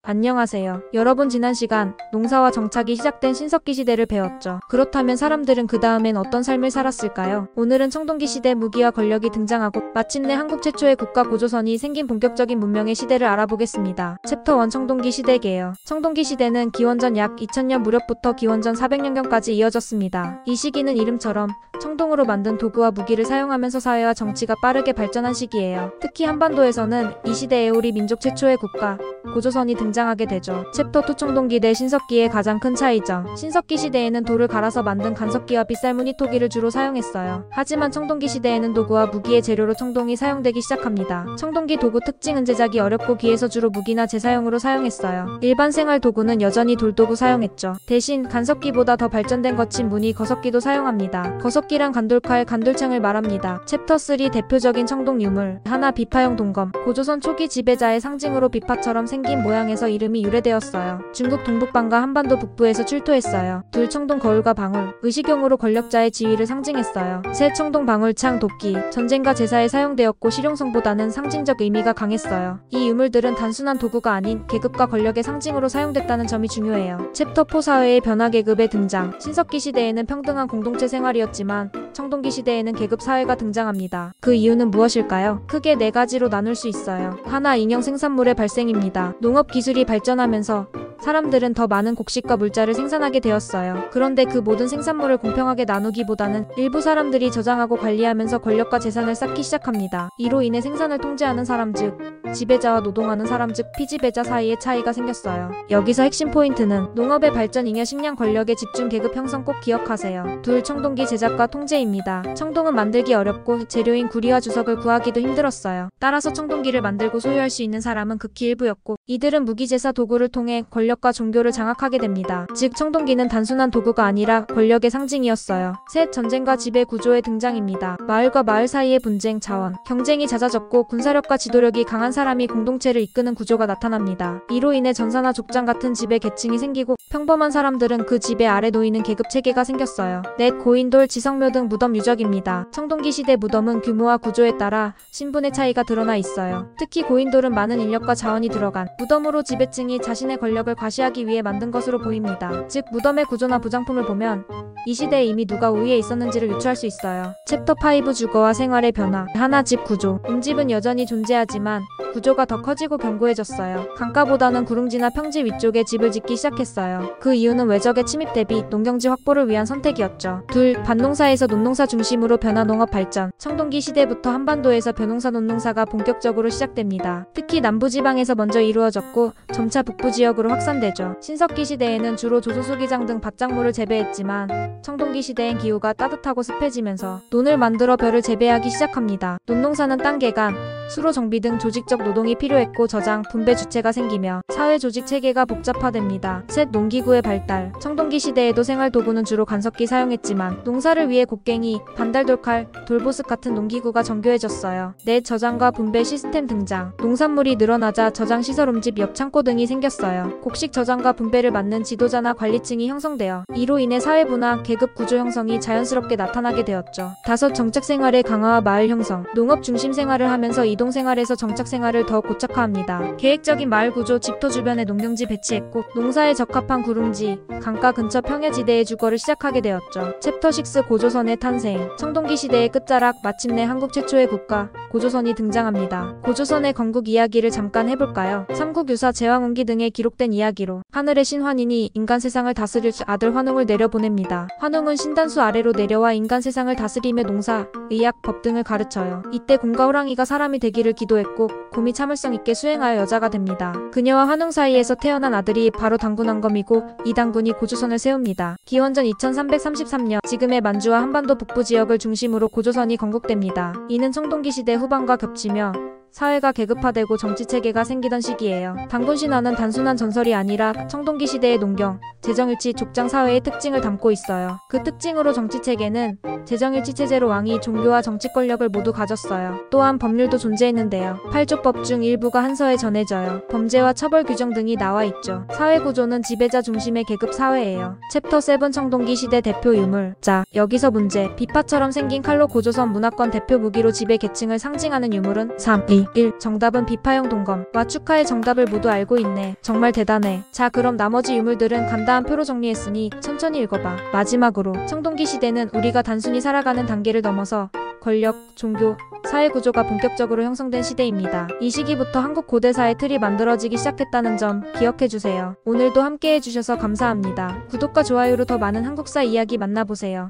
안녕하세요. 여러분 지난 시간 농사와 정착이 시작된 신석기 시대를 배웠죠. 그렇다면 사람들은 그 다음엔 어떤 삶을 살았을까요? 오늘은 청동기 시대 무기와 권력이 등장하고 마침내 한국 최초의 국가 고조선이 생긴 본격적인 문명의 시대를 알아보겠습니다. 챕터 1 청동기 시대개요. 청동기 시대는 기원전 약 2000년 무렵부터 기원전 400년경까지 이어졌습니다. 이 시기는 이름처럼 청동으로 만든 도구와 무기를 사용하면서 사회와 정치가 빠르게 발전한 시기예요. 특히 한반도에서는 이 시대에 우리 민족 최초의 국가 고조선이 등장하게 되죠. 챕터 2 청동기 대 신석기의 가장 큰 차이점. 신석기 시대에는 돌을 갈아서 만든 간석기와 빗살무늬 토기를 주로 사용했어요. 하지만 청동기 시대에는 도구와 무기의 재료로 청동이 사용되기 시작합니다. 청동기 도구 특징은 제작이 어렵고 귀에서 주로 무기나 제사용으로 사용했어요. 일반 생활 도구는 여전히 돌도구 사용했죠. 대신 간석기보다 더 발전된 거친 무늬 거석기도 사용합니다. 거석기란 간돌칼, 간돌창을 말합니다. 챕터 3 대표적인 청동 유물. 하나 비파형 동검. 고조선 초기 지배자의 상징으로 비파처럼 생긴 모양에서 이름이 유래되었어요. 중국 동북방과 한반도 북부에서 출토했어요. 둘 청동 거울과 방울. 의식용으로 권력자의 지위를 상징했어요. 셋 청동 방울창 도끼. 전쟁과 제사에 사용되었고 실용성보다는 상징적 의미가 강했어요. 이 유물들은 단순한 도구가 아닌 계급과 권력의 상징으로 사용됐다는 점이 중요해요. 챕터 4 사회의 변화 계급의 등장. 신석기 시대에는 평등한 공동체 생활이었지만 청동기 시대에는 계급 사회가 등장합니다. 그 이유는 무엇일까요? 크게 네 가지로 나눌 수 있어요. 하나, 인형 생산물의 발생입니다. 농업 기술이 발전하면서 사람들은 더 많은 곡식과 물자를 생산하게 되었어요. 그런데 그 모든 생산물을 공평하게 나누기보다는 일부 사람들이 저장하고 관리하면서 권력과 재산을 쌓기 시작합니다. 이로 인해 생산을 통제하는 사람 즉 지배자와 노동하는 사람 즉 피지배자 사이의 차이가 생겼어요. 여기서 핵심 포인트는 농업의 발전 잉여 식량 권력의 집중 계급 형성 꼭 기억하세요. 둘 청동기 제작과 통제입니다. 청동은 만들기 어렵고 재료인 구리와 주석을 구하기도 힘들었어요. 따라서 청동기를 만들고 소유할 수 있는 사람은 극히 일부였고 이들은 무기제사 도구를 통해 권력과 종교를 장악하게 됩니다. 즉 청동기는 단순한 도구가 아니라 권력의 상징이었어요. 셋 전쟁과 지배 구조의 등장입니다. 마을과 마을 사이의 분쟁, 자원, 경쟁이 잦아졌고 군사력과 지도력이 강한 사람이 공동체를 이끄는 구조가 나타납니다. 이로 인해 전사나 족장 같은 지배 계층이 생기고 평범한 사람들은 그 지배 아래 놓이는 계급 체계가 생겼어요. 넷 고인돌, 지성묘 등 무덤 유적입니다. 청동기 시대 무덤은 규모와 구조에 따라 신분의 차이가 드러나 있어요. 특히 고인돌은 많은 인력과 자원이 들어간 무덤으로 지배층이 자신의 권력을 과시하기 위해 만든 것으로 보입니다. 즉 무덤의 구조나 부장품을 보면 이 시대에 이미 누가 우위에 있었는지를 유추할 수 있어요. 챕터 5 주거와 생활의 변화. 하나 집 구조. 웅집은 여전히 존재하지만 구조가 더 커지고 견고해졌어요. 강가보다는 구릉지나 평지 위쪽에 집을 짓기 시작했어요. 그 이유는 외적의 침입 대비 농경지 확보를 위한 선택이었죠. 둘 밭농사에서 논농사 중심으로 변화 농업 발전. 청동기 시대부터 한반도에서 벼농사 논농사가 본격적으로 시작됩니다. 특히 남부지방에서 먼저 이루어졌고 점차 북부 지역으로 확산되죠. 신석기 시대에는 주로 조소수기장 등 밭작물을 재배했지만 청동기 시대엔 기후가 따뜻하고 습해지면서 논을 만들어 벼를 재배하기 시작합니다. 논농사는 땅 개간, 수로 정비 등 조직적 노동이 필요했고 저장, 분배 주체가 생기며 사회 조직 체계가 복잡화됩니다. 셋 농기구의 발달. 청동기 시대에도 생활 도구는 주로 간석기 사용했지만 농사를 위해 곡괭이, 반달돌칼, 돌보습 같은 농기구가 정교해졌어요. 넷 저장과 분배 시스템 등장. 농산물이 늘어나자 저장 시설 옮집 옆 창고 등이 생겼어요. 곡식 저장과 분배를 맡는 지도자나 관리층이 형성되어 이로 인해 사회분화, 계급 구조 형성이 자연스럽게 나타나게 되었죠. 다섯 정착 생활의 강화와 마을 형성. 농업 중심 생활을 하면서 이동 생활에서 정착 생활을 더 고착화합니다. 계획적인 마을 구조, 집터 주변에 농경지 배치했고 농사에 적합한 구릉지, 강가 근처 평야지대의 주거를 시작하게 되었죠. 챕터 6 고조선의 탄생. 청동기 시대의 끝자락, 마침내 한국 최초의 국가 고조선이 등장합니다. 고조선의 건국 이야기를 잠깐 해볼까요? 삼국유사, 제왕운기 등에 기록된 이야기로 하늘의 신 환인이 인간 세상을 다스릴 아들 환웅을 내려보냅니다. 환웅은 신단수 아래로 내려와 인간 세상을 다스리며 농사, 의학, 법 등을 가르쳐요. 이때 곰과 호랑이가 사람이 되기를 기도했고 곰이 참을성 있게 수행하여 여자가 됩니다. 그녀와 환웅 사이에서 태어난 아들이 바로 당군왕검이고 이 당군이 고조선을 세웁니다. 기원전 2333년 지금의 만주와 한반도 북부 지역을 중심으로 고조선이 건국됩니다. 이는 청동기 시대 후반과 겹치며 사회가 계급화되고 정치체계가 생기던 시기예요. 당군신화는 단순한 전설이 아니라 청동기 시대의 농경, 재정일치, 족장 사회의 특징을 담고 있어요. 그 특징으로 정치체계는 재정일치 체제로 왕이 종교와 정치 권력을 모두 가졌어요. 또한 법률도 존재했는데요. 8조법 중 일부가 한서에 전해져요. 범죄와 처벌 규정 등이 나와 있죠. 사회 구조는 지배자 중심의 계급 사회예요. 챕터 7 청동기 시대 대표 유물. 자, 여기서 문제. 비파처럼 생긴 칼로 고조선 문화권 대표 무기로 지배 계층을 상징하는 유물은 3, 2, 2, 1. 정답은 비파형 동검. 와, 축하해. 정답을 모두 알고 있네. 정말 대단해. 자, 그럼 나머지 유물들은 간다한 표로 정리했으니 천천히 읽어봐. 마지막으로 청동기 시대는 우리가 단순히 살아가는 단계를 넘어서 권력, 종교, 사회 구조가 본격적으로 형성된 시대입니다. 이 시기부터 한국 고대사의 틀이 만들어지기 시작했다는 점 기억해주세요. 오늘도 함께해 주셔서 감사합니다. 구독과 좋아요로 더 많은 한국사 이야기 만나보세요.